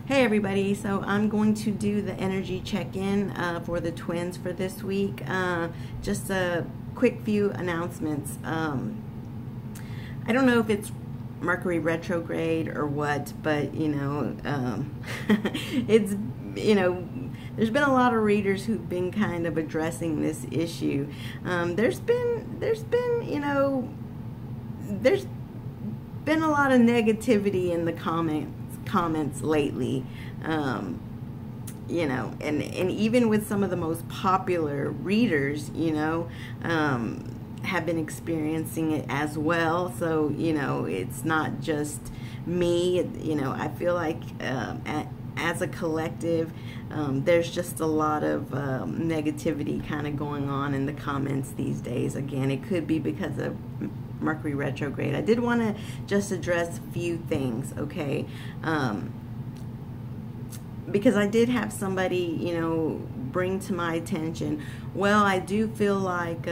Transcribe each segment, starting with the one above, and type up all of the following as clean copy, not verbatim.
Hey everybody, so I'm going to do the energy check-in for the twins for this week. Just a quick few announcements. I don't know if it's Mercury retrograde or what, but it's, there's been a lot of readers who've been kind of addressing this issue. There's been a lot of negativity in the comments lately, and even with some of the most popular readers, have been experiencing it as well. So, it's not just me. I feel like as a collective, there's just a lot of negativity kind of going on in the comments these days. Again, it could be because of Mercury retrograde. I did want to just address a few things, okay? Because I did have somebody, bring to my attention, well, I do feel like,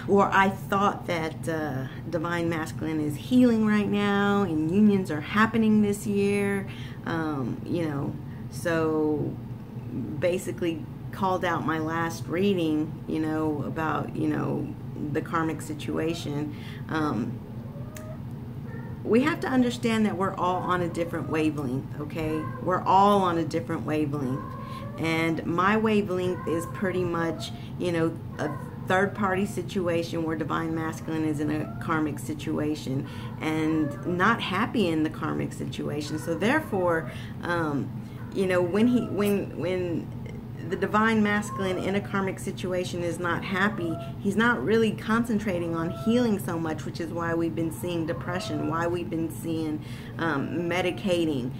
or I thought that Divine Masculine is healing right now and unions are happening this year, so basically called out my last reading, about, the karmic situation. We have to understand that we're all on a different wavelength, okay? We're all on a different wavelength. And my wavelength is pretty much, a third-party situation where Divine Masculine is in a karmic situation and not happy in the karmic situation. So therefore, when the Divine Masculine in a karmic situation is not happy, he's not really concentrating on healing so much, which is why we've been seeing depression, why we've been seeing medicating.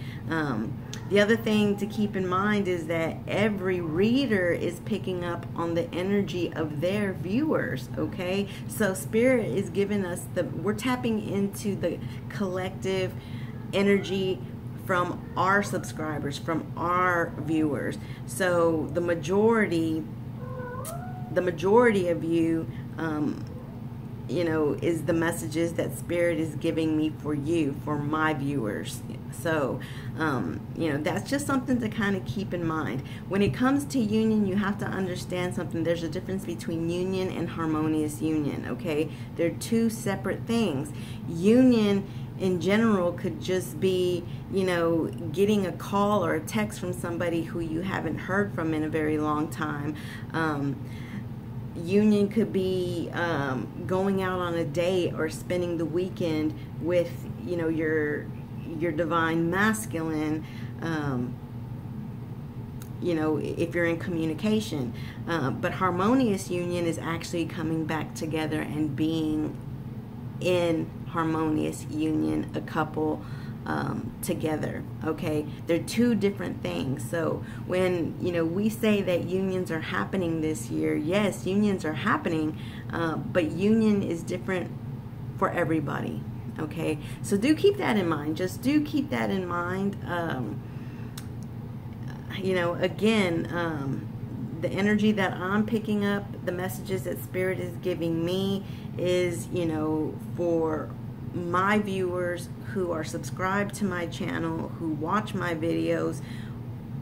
The other thing to keep in mind is that every reader is picking up on the energy of their viewers, okay? So Spirit is giving us we're tapping into the collective energy from our subscribers, from our viewers. So the majority of you, is the messages that Spirit is giving me for you, for my viewers. So, that's just something to kind of keep in mind. When it comes to union, you have to understand something. There's a difference between union and harmonious union, okay? They're two separate things. Union in general could just be, getting a call or a text from somebody who you haven't heard from in a very long time. Union could be going out on a date or spending the weekend with, your Divine Masculine, if you're in communication. But harmonious union is actually coming back together and being in harmonious union, a couple together, okay? They're two different things. So when we say that unions are happening this year, yes, unions are happening, but union is different for everybody, okay? So do keep that in mind. Just do keep that in mind. Again, the energy that I'm picking up, the messages that Spirit is giving me is, for my viewers who are subscribed to my channel, who watch my videos,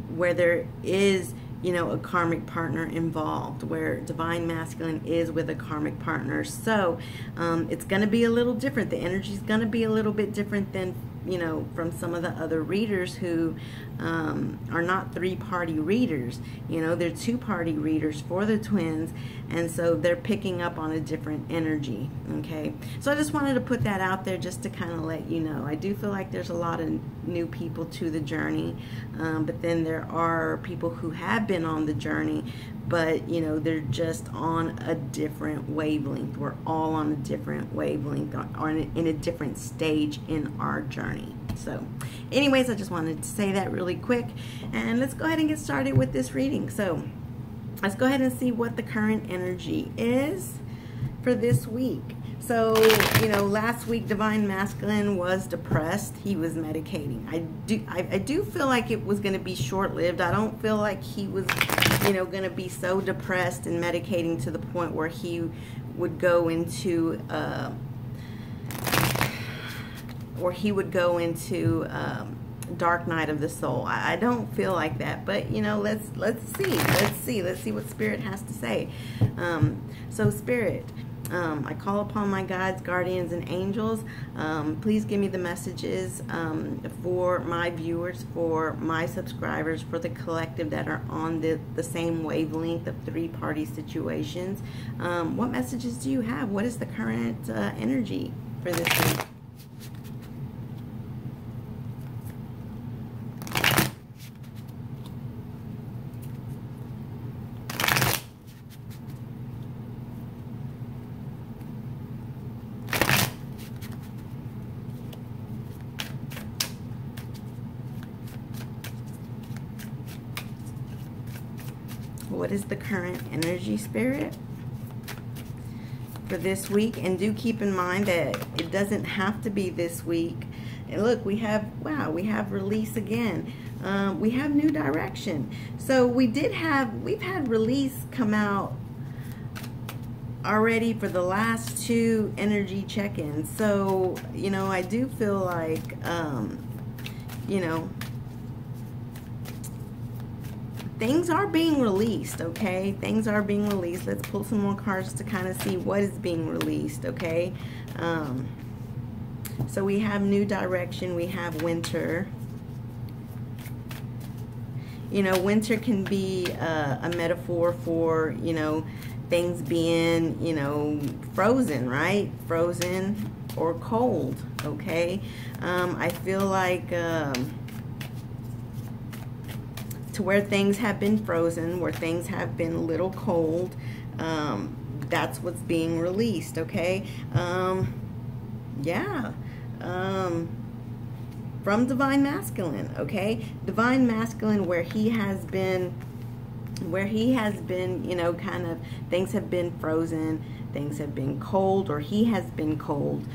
where there is, a karmic partner involved, where Divine Masculine is with a karmic partner. So it's going to be a little different. The energy is going to be a little bit different than, from some of the other readers who are not three-party readers. They're two-party readers for the twins, and so they're picking up on a different energy, okay? So I just wanted to put that out there just to kind of let you know. I do feel like there's a lot of new people to the journey, but then there are people who have been on the journey, but they're just on a different wavelength. We're all on a different wavelength, or in a different stage in our journey. So anyways, I just wanted to say that really quick, and let's go ahead and get started with this reading. So let's go ahead and see what the current energy is for this week. So, last week Divine Masculine was depressed. He was medicating. I do feel like it was going to be short-lived. I don't feel like he was, going to be so depressed and medicating to the point where he would go into dark night of the soul. I don't feel like that, but you know, let's see what Spirit has to say. So Spirit, I call upon my guides, guardians, and angels. Please give me the messages for my viewers, for my subscribers, for the collective that are on the same wavelength of three-party situations. What messages do you have? What is the current energy for this week? What is the current energy, Spirit, for this week? And do keep in mind that it doesn't have to be this week. And look, we have, wow, we have release again. We have new direction. So we've had release come out already for the last two energy check-ins. So, you know, I do feel like, you know, things are being released, okay? Things are being released. Let's pull some more cards to kind of see what is being released, okay? So we have new direction. We have winter. You know, winter can be a metaphor for, you know, things being, you know, frozen, right? Frozen or cold, okay? I feel like... to where things have been frozen, where things have been a little cold, that's what's being released, okay? Yeah. From Divine Masculine, okay? Divine Masculine, where he has been, you know, kind of, things have been frozen, things have been cold, or he has been cold,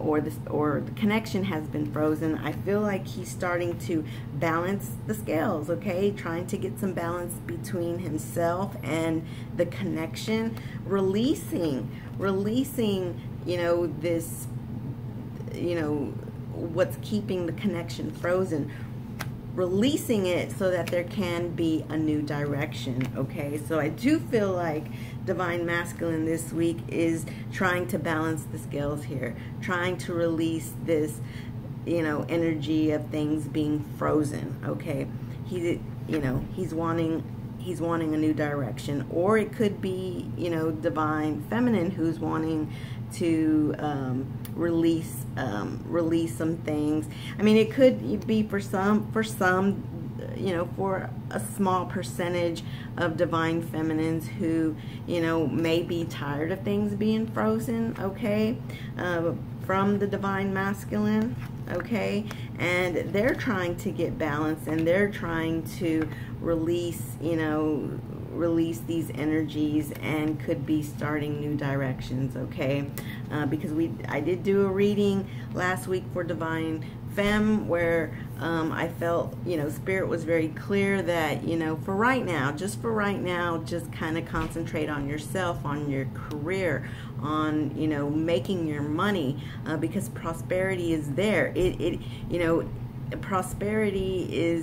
or the connection has been frozen. I feel like he's starting to balance the scales, okay? Trying to get some balance between himself and the connection. Releasing, you know, this, you know, what's keeping the connection frozen. Releasing it so that there can be a new direction, okay? So I do feel like Divine Masculine this week is trying to balance the scales here, trying to release this, you know, energy of things being frozen, okay? You know, he's wanting a new direction. Or it could be, you know, Divine Feminine who's wanting to release some things. I mean, it could be for some, you know, for a small percentage of Divine Feminines who, you know, may be tired of things being frozen, okay, from the Divine Masculine, okay, and they're trying to get balance, and they're trying to release, you know, release these energies, and could be starting new directions, okay? Because I did do a reading last week for Divine Femme where I felt, you know, Spirit was very clear that, you know, for right now, just kind of concentrate on yourself, on your career, on, you know, making your money, because prosperity is there. You know, prosperity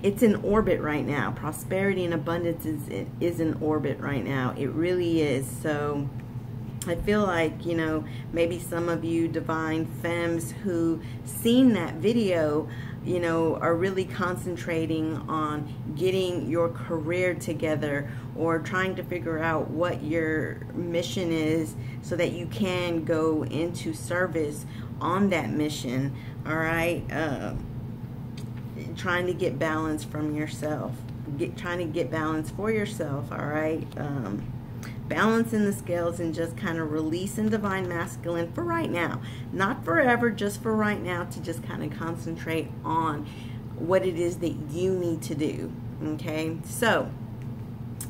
it's in orbit right now. Prosperity and abundance is in orbit right now. It really is. So I feel like, you know, maybe some of you Divine Femmes who seen that video, you know, are really concentrating on getting your career together, or trying to figure out what your mission is so that you can go into service on that mission, all right? Trying to get balance from yourself, trying to get balance for yourself, all right? Balancing the scales and just kind of releasing Divine Masculine for right now, not forever, just for right now, to just kind of concentrate on what it is that you need to do, okay? So,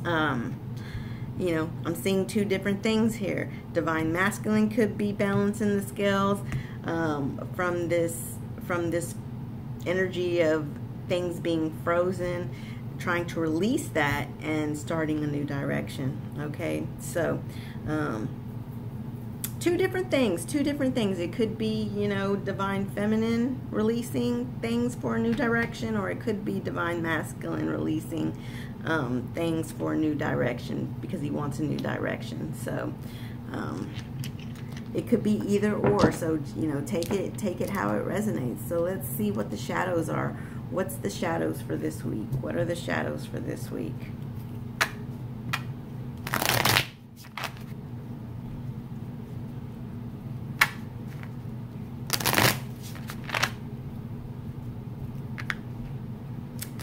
you know, I'm seeing two different things here. Divine Masculine could be balancing the scales from this energy of things being frozen, trying to release that and starting a new direction, okay? So two different things. It could be, you know, divine feminine releasing things for a new direction, or it could be divine masculine releasing things for a new direction because he wants a new direction. So it could be either or. So, you know, take it how it resonates. So let's see what the shadows are. What's the shadows for this week? What are the shadows for this week?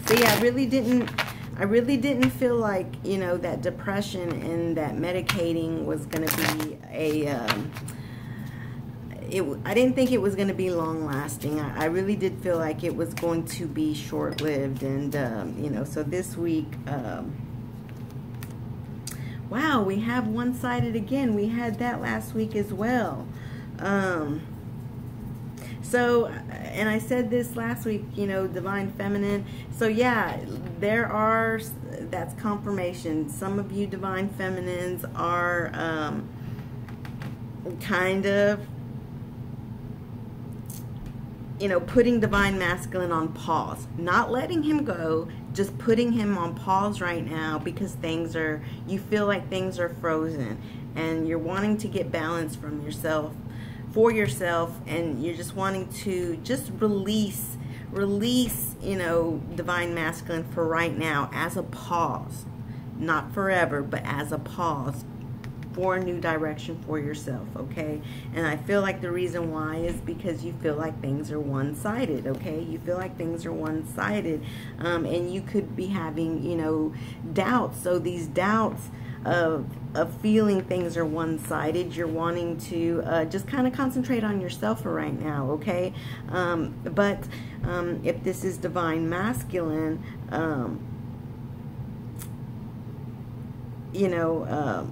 See, I really didn't feel like, you know, that depression and that medicating was going to be I didn't think it was going to be long lasting. I really did feel like it was going to be short lived. And, you know, so this week, wow, we have one-sided again. We had that last week as well. So, and I said this last week, you know, divine feminine. So yeah, that's confirmation. Some of you divine feminines are kind of, you know, putting divine masculine on pause. Not letting him go, just putting him on pause right now because you feel like things are frozen and you're wanting to get balance from yourself, for yourself, and you're just wanting to just release, you know, divine masculine for right now as a pause. Not forever, but as a pause for a new direction for yourself, okay? And I feel like the reason why is because you feel like things are one-sided, okay? You feel like things are one-sided, and you could be having, you know, doubts. So these doubts of feeling things are one-sided, you're wanting to just kind of concentrate on yourself for right now, okay? But if this is divine masculine, you know,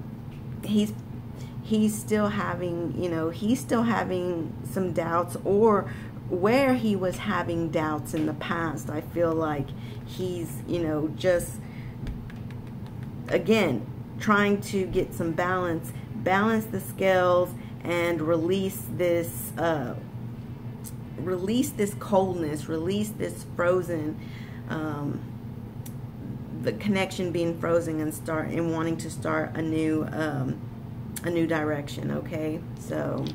he's still having, you know, he's still having some doubts, or where he was having doubts in the past. I feel like he's, you know, just again trying to get some balance the scales and release this coldness, release this frozen, the connection being frozen, and wanting to start a new direction, okay? So,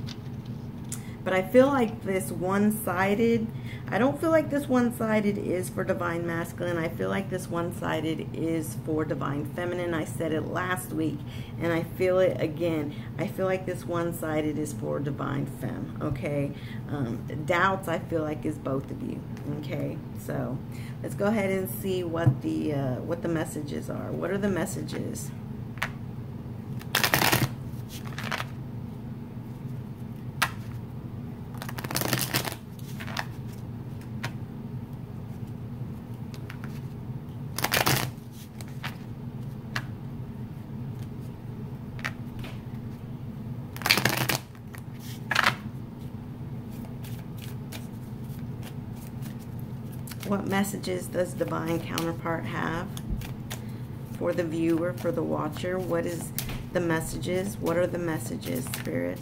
but I feel like this one-sided, I don't feel like this one-sided is for divine masculine. I feel like this one-sided is for divine feminine. I said it last week, and I feel it again. I feel like this one-sided is for divine femme, okay? Doubts, I feel like, is both of you, okay? So let's go ahead and see what the messages are. What are the messages? What messages does divine counterpart have for the viewer, for the watcher? What is the messages? What are the messages, Spirit?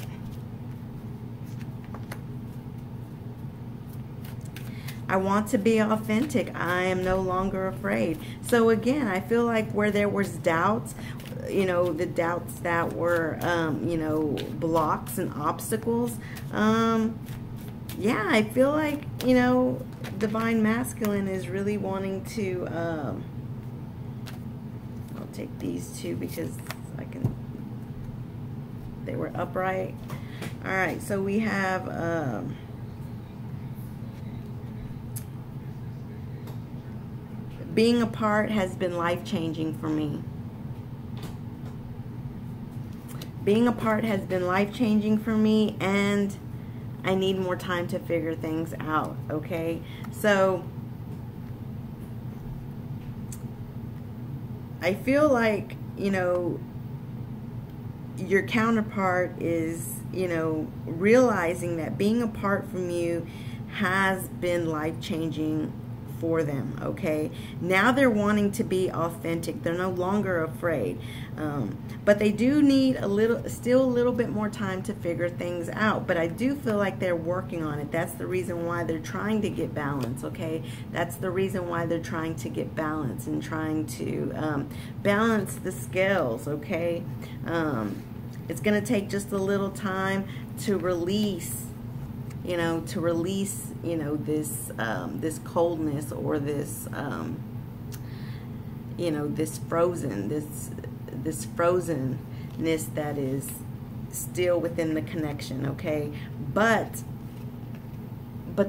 I want to be authentic. I am no longer afraid. So again, I feel like where there was doubts, you know, the doubts that were, you know, blocks and obstacles, yeah, I feel like, you know, divine masculine is really wanting to, I'll take these two because they were upright. All right, so we have, being apart has been life-changing for me. Being apart has been life-changing for me, and I need more time to figure things out, okay? So I feel like, you know, your counterpart is, you know, realizing that being apart from you has been life-changing for them, okay? Now they're wanting to be authentic. They're no longer afraid. But they do need still a little bit more time to figure things out. But I do feel like they're working on it. That's the reason why they're trying to get balance, okay? That's the reason why they're trying to get balance and trying to balance the scales, okay? It's going to take just a little time to release, this this coldness, or this this frozenness that is still within the connection, okay? But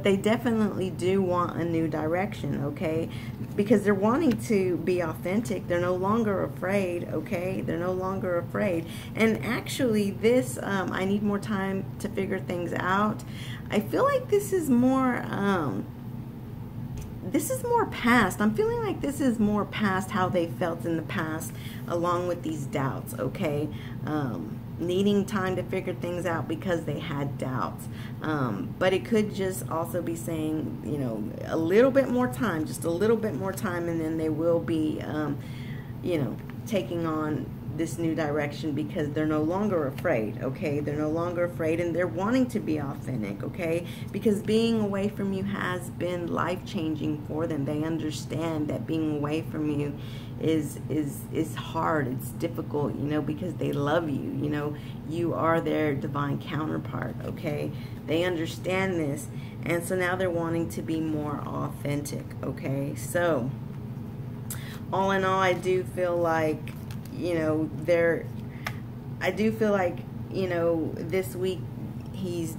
they definitely do want a new direction, okay? Because they're wanting to be authentic. They're no longer afraid, okay? They're no longer afraid. And actually, this, I need more time to figure things out. I feel like this is more past. I'm feeling like this is more past how they felt in the past, along with these doubts, okay? Needing time to figure things out because they had doubts. But it could just also be saying, a little bit more time, just a little bit more time, and then they will be, taking on this new direction because they're no longer afraid, okay? They're no longer afraid, and they're wanting to be authentic, okay? Because being away from you has been life-changing for them. They understand that being away from you is hard, it's difficult, because they love you, you are their divine counterpart, okay? They understand this, and so now they're wanting to be more authentic, okay? So all in all, I do feel like this week he's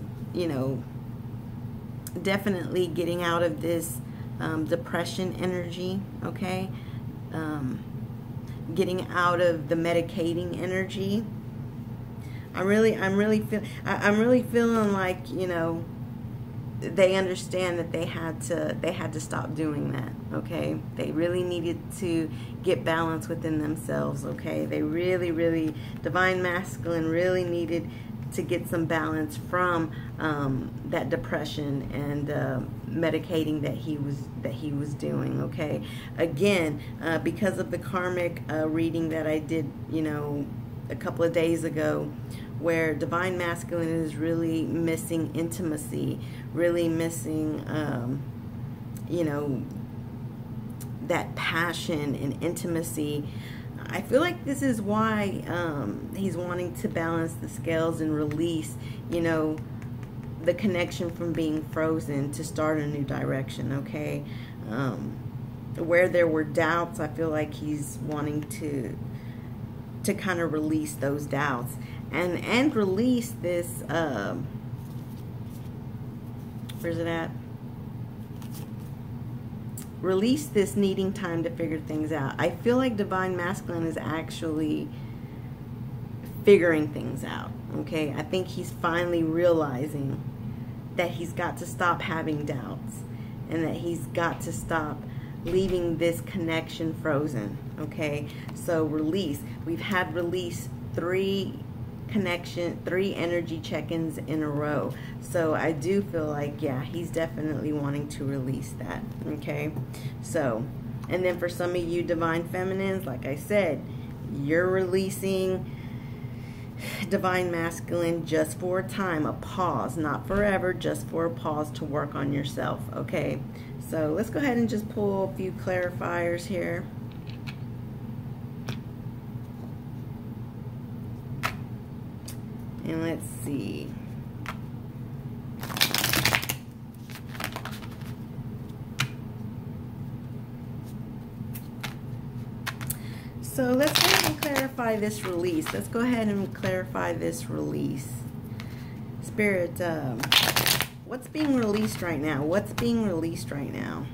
definitely getting out of this depression energy, okay? Getting out of the medicating energy. I'm really feeling like, they understand that they had to stop doing that, okay? They really needed to get balance within themselves, okay? They really, Divine Masculine really needed to get some balance from that depression and medicating that he was doing, okay? Again, because of the karmic reading that I did, a couple of days ago, where Divine Masculine is really missing intimacy, really missing, that passion and intimacy. I feel like this is why he's wanting to balance the scales and release, the connection from being frozen to start a new direction, okay? Where there were doubts, I feel like he's wanting to kind of release those doubts and release this, where's it at? Release this needing time to figure things out. I feel like Divine Masculine is actually figuring things out, okay? I think he's finally realizing that he's got to stop having doubts and that he's got to stop leaving this connection frozen, okay? So release. We've had release 3 energy check-ins in a row. So I do feel like, yeah, he's definitely wanting to release that, okay? So, and then for some of you Divine Feminines, like I said, you're releasing Divine Masculine just for a time, a pause, not forever, just for a pause to work on yourself, okay? So let's go ahead and just pull a few clarifiers here. And let's see. So let's go ahead and clarify this release. Let's go ahead and clarify this release. Spirit, what's being released right now? What's being released right now?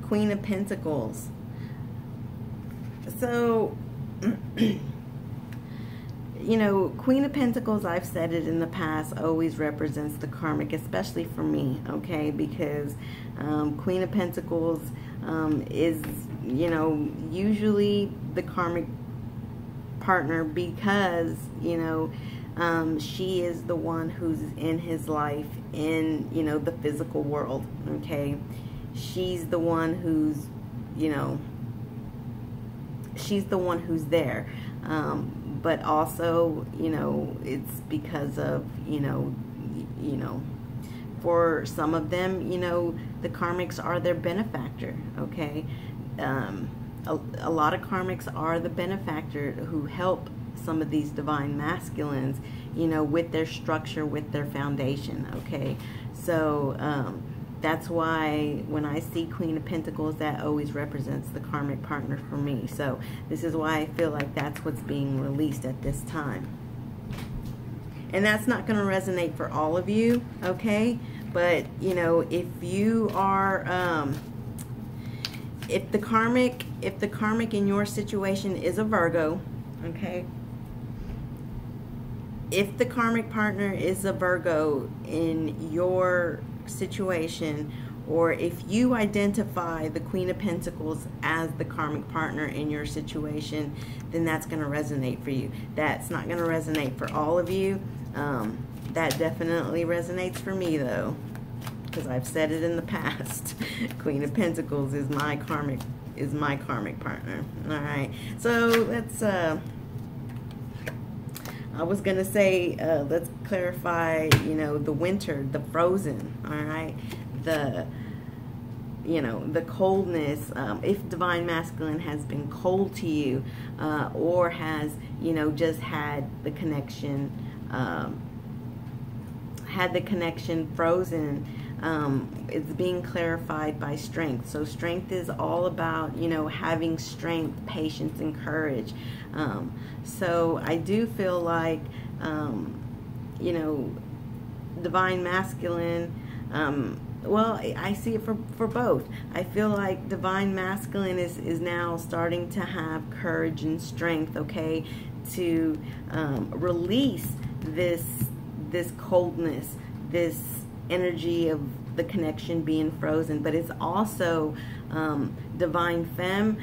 Queen of Pentacles. So, you know, Queen of Pentacles, I've said it in the past, always represents the karmic, especially for me, okay? Because Queen of Pentacles is, you know, usually the karmic partner, because, you know, she is the one who's in his life in, you know, the physical world, okay? She's the one who's, you know, she's the one who's there. But also, you know, it's because of, you know, for some of them, you know, the karmics are their benefactor, okay? A lot of karmics are the benefactor who help some of these divine masculines, you know, with their structure, with their foundation, okay? So, that's why when I see Queen of Pentacles, that always represents the karmic partner for me. So this is why I feel like that's what's being released at this time. And that's not going to resonate for all of you, okay? But, you know, if you are, if the karmic in your situation is a Virgo, okay? If the karmic partner is a Virgo in your situation, or if you identify the Queen of Pentacles as the karmic partner in your situation, then that's going to resonate for you. That's not going to resonate for all of you. That definitely resonates for me, though, because I've said it in the past. Queen of Pentacles is my karmic partner. All right, so let's I was going to say, let's clarify, you know, the winter, the frozen, all right? The, you know, the coldness, if divine masculine has been cold to you, or has, you know, just had the connection frozen, it's being clarified by strength. So strength is all about, you know, having strength, patience, and courage. So I do feel like, you know, divine masculine, well, I see it for both. I feel like divine masculine is now starting to have courage and strength, okay, to release this coldness, this energy of the connection being frozen. But it's also divine femme.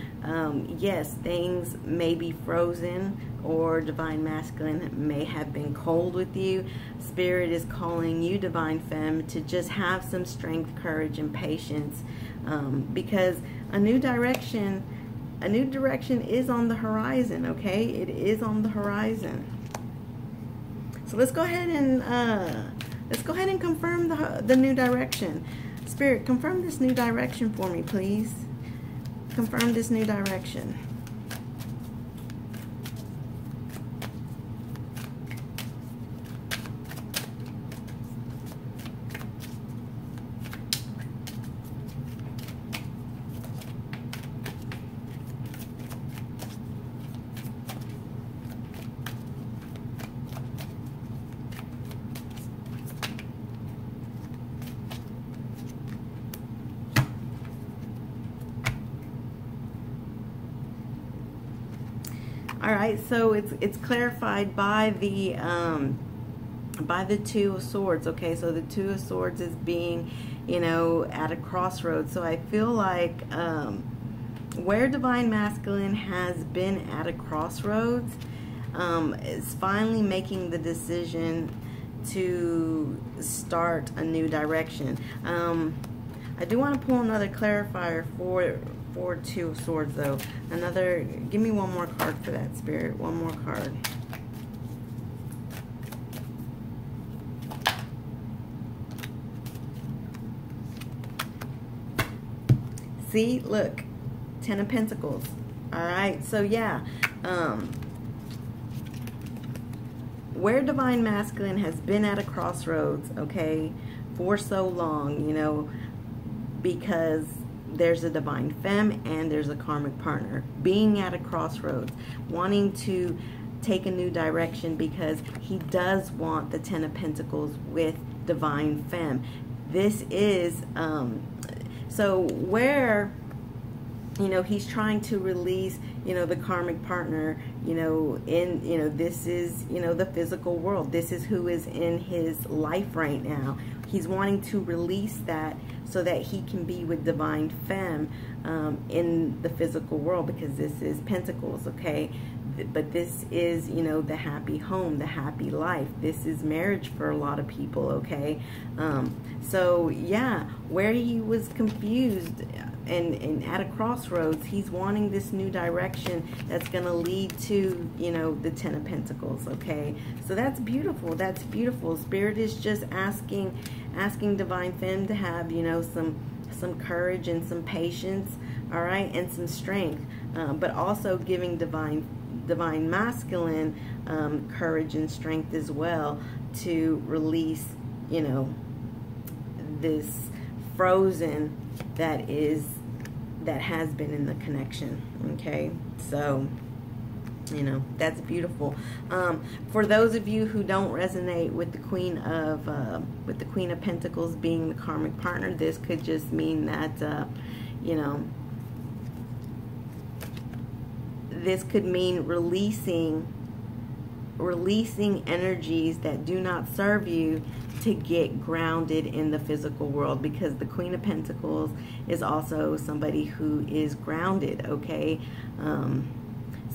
Yes, things may be frozen, or divine masculine may have been cold with you. Spirit is calling you, divine femme, to just have some strength, courage, and patience, because a new direction is on the horizon, okay? It is on the horizon. So let's go ahead and confirm the new direction. Spirit, confirm this new direction for me, please. Confirm this new direction. All right, so it's clarified by the Two of Swords. Okay, so the Two of Swords is being, you know, at a crossroads. So I feel like where divine masculine has been at a crossroads, is finally making the decision to start a new direction. I do want to pull another clarifier for Two of Swords, though. Give me one more card for that, Spirit. One more card. See, look, Ten of Pentacles. All right, so yeah, where divine masculine has been at a crossroads, okay, for so long, you know, because there's a divine femme and there's a karmic partner, being at a crossroads, wanting to take a new direction, because he does want the Ten of Pentacles with divine femme. This is so where you know, he's trying to release, you know, the karmic partner, you know, in, you know, this is, you know, the physical world. This is who is in his life right now. He's wanting to release that so that he can be with Divine Femme in the physical world, because this is Pentacles, okay? But this is, you know, the happy home, the happy life. This is marriage for a lot of people, okay? So, yeah, where he was confused and at a crossroads, he's wanting this new direction that's going to lead to, you know, the Ten of Pentacles, okay? So that's beautiful. That's beautiful. Spirit is just asking Divine Femme to have, you know, some courage and some patience, all right, and some strength, but also giving Divine Masculine courage and strength as well to release, you know, this frozen that has been in the connection, okay? So, you know, that's beautiful. For those of you who don't resonate with the Queen of Pentacles being the karmic partner, this could just mean that, you know, this could mean releasing energies that do not serve you to get grounded in the physical world, because the Queen of Pentacles is also somebody who is grounded, okay?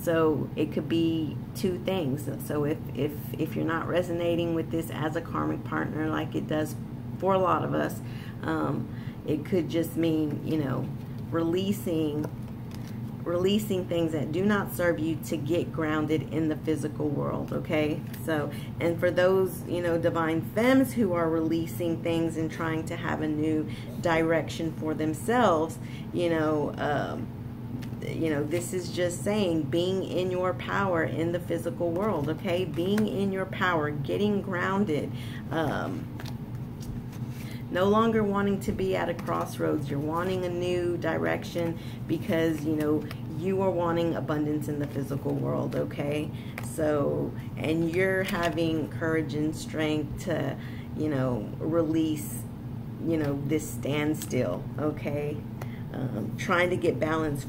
So it could be two things. So if you're not resonating with this as a karmic partner like it does for a lot of us, it could just mean, you know, releasing things that do not serve you to get grounded in the physical world, okay? So, and for those, you know, Divine Femmes who are releasing things and trying to have a new direction for themselves, you know, this is just saying being in your power in the physical world, okay? Being in your power, getting grounded, no longer wanting to be at a crossroads. You're wanting a new direction because, you know, you are wanting abundance in the physical world, okay? So, and you're having courage and strength to, you know, release, you know, this standstill, okay? Trying to get balance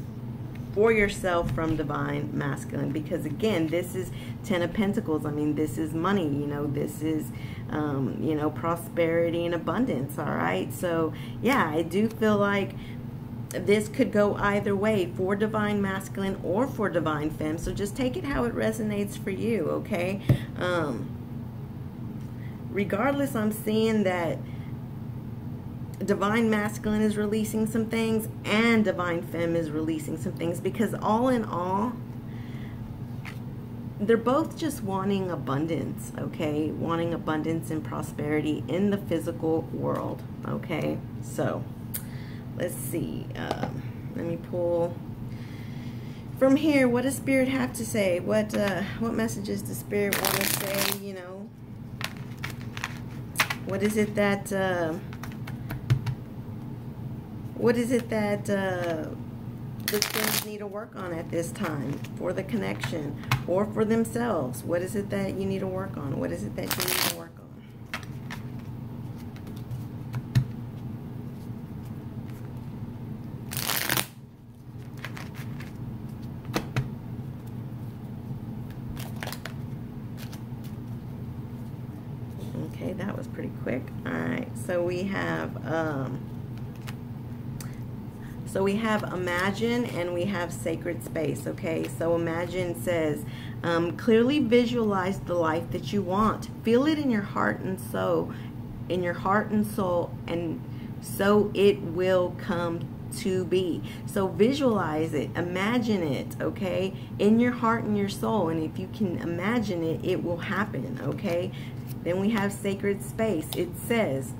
for yourself from Divine Masculine, because again, this is Ten of Pentacles. I mean, this is money, you know, this is, you know, prosperity and abundance, all right? So, yeah, I do feel like this could go either way for Divine Masculine or for Divine Femme. So just take it how it resonates for you, okay? Regardless, I'm seeing that Divine Masculine is releasing some things and Divine Femme is releasing some things, because all in all, they're both just wanting abundance, okay? Wanting abundance and prosperity in the physical world, okay? So, let's see. Let me pull from here. What does Spirit have to say? What messages does Spirit want to say, you know? What is it that... the twins need to work on at this time for the connection or for themselves? What is it that you need to work on? What is it that you need to work on? Okay, that was pretty quick. All right, so we have imagine and we have sacred space, okay? So imagine says, clearly visualize the life that you want. Feel it in your heart and soul, and so it will come to be. So visualize it, imagine it, okay? In your heart and your soul, and if you can imagine it, it will happen, okay? Then we have sacred space. It says,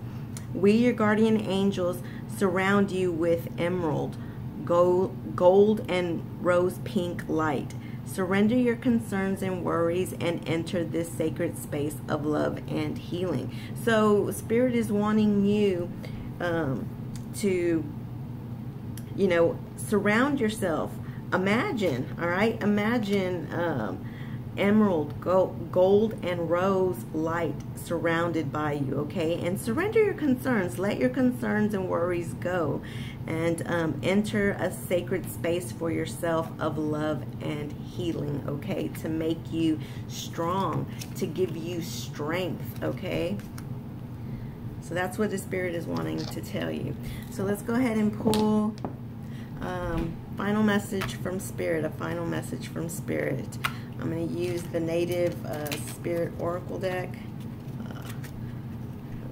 we, your guardian angels, surround you with emerald, gold and rose pink light. Surrender your concerns and worries and enter this sacred space of love and healing. So Spirit is wanting you to, you know, surround yourself. Imagine, all right? Imagine emerald, gold and rose light surrounded by you, okay? And surrender your concerns. Let your concerns and worries go, and enter a sacred space for yourself of love and healing, okay? To make you strong, to give you strength, okay? So that's what the Spirit is wanting to tell you. So let's go ahead and pull final message from Spirit, a final message from Spirit. I'm going to use the Native Spirit Oracle deck.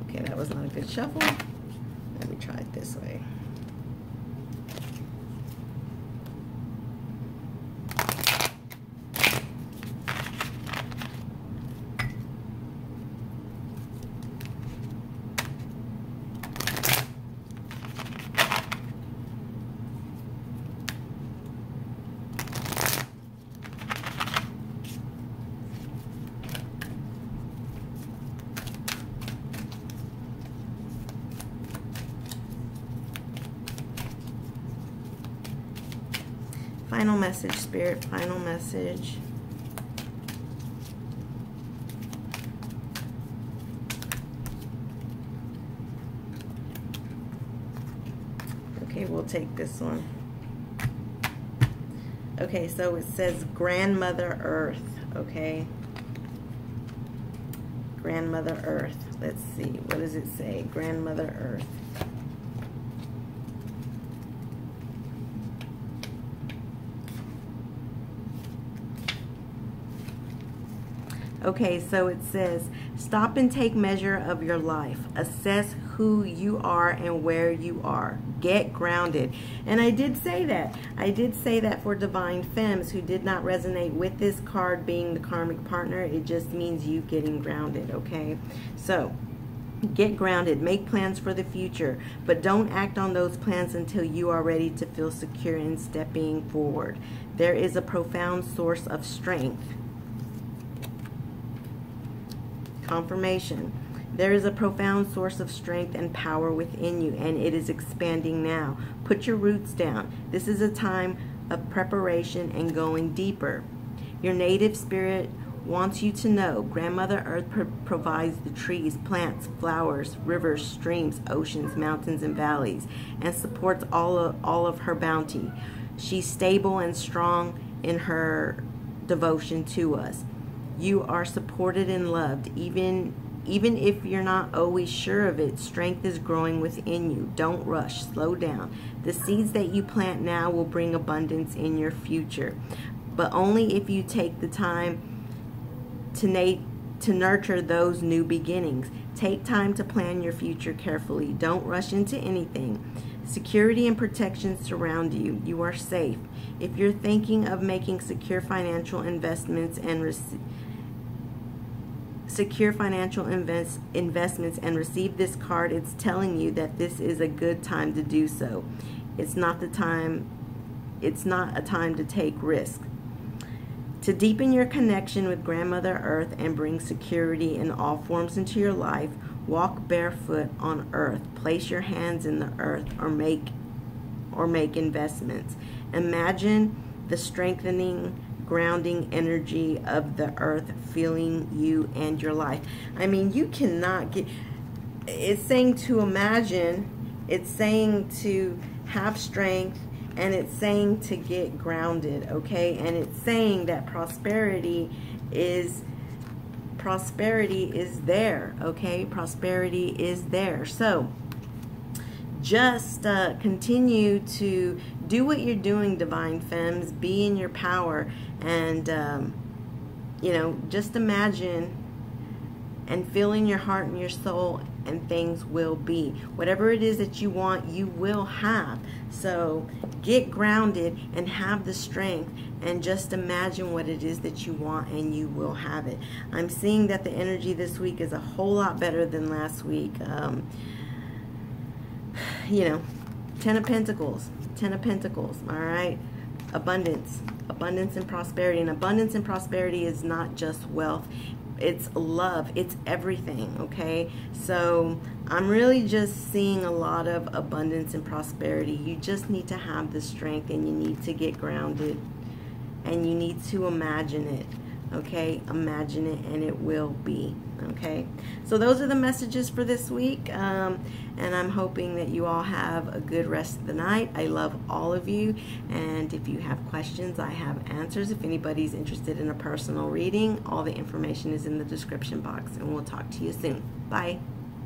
Okay, that was not a good shuffle. Let me try it this way. Final message, Spirit, final message. Okay, we'll take this one. Okay, so it says Grandmother Earth, okay? Grandmother Earth. Let's see, what does it say? Grandmother Earth. Okay, so it says, stop and take measure of your life. Assess who you are and where you are. Get grounded. And I did say that. I did say that for Divine Femmes who did not resonate with this card being the karmic partner. It just means you getting grounded, okay? So, get grounded. Make plans for the future. But don't act on those plans until you are ready to feel secure in stepping forward. There is a profound source of strength. Confirmation. There is a profound source of strength and power within you, and it is expanding now. Put your roots down. This is a time of preparation and going deeper. Your native spirit wants you to know Grandmother Earth provides the trees, plants, flowers, rivers, streams, oceans, mountains, and valleys, and supports all of her bounty. She's stable and strong in her devotion to us. You are supported and loved, even if you're not always sure of it. Strength is growing within you. Don't rush. Slow down. The seeds that you plant now will bring abundance in your future, but only if you take the time to nurture those new beginnings. Take time to plan your future carefully. Don't rush into anything. Security and protection surround you. You are safe. If you're thinking of making secure financial investments and receive this card, it's telling you that this is a good time to do so. It's not a time to take risks. To deepen your connection with Grandmother Earth and bring security in all forms into your life, walk barefoot on earth. Place your hands in the earth or make investments. Imagine the strengthening, grounding energy of the earth filling you and your life. I mean, you cannot get... It's saying to imagine, it's saying to have strength, and it's saying to get grounded, okay? And it's saying that prosperity is there, okay? Prosperity is there. So just continue to do what you're doing, Divine Femmes. Be in your power, and you know, just imagine and feel in your heart and your soul, and things will be. Whatever it is that you want, you will have. So get grounded and have the strength, and just imagine what it is that you want, and you will have it. I'm seeing that the energy this week is a whole lot better than last week. You know, 10 of Pentacles, 10 of Pentacles, all right? Abundance and prosperity. And abundance and prosperity is not just wealth. It's love. It's everything, okay? So I'm really just seeing a lot of abundance and prosperity. You just need to have the strength, and you need to get grounded, and you need to imagine it, Okay, imagine it and it will be. Okay, so those are the messages for this week, and I'm hoping that you all have a good rest of the night. I love all of you, and if you have questions, I have answers. If anybody's interested in a personal reading, all the information is in the description box, and we'll talk to you soon. Bye.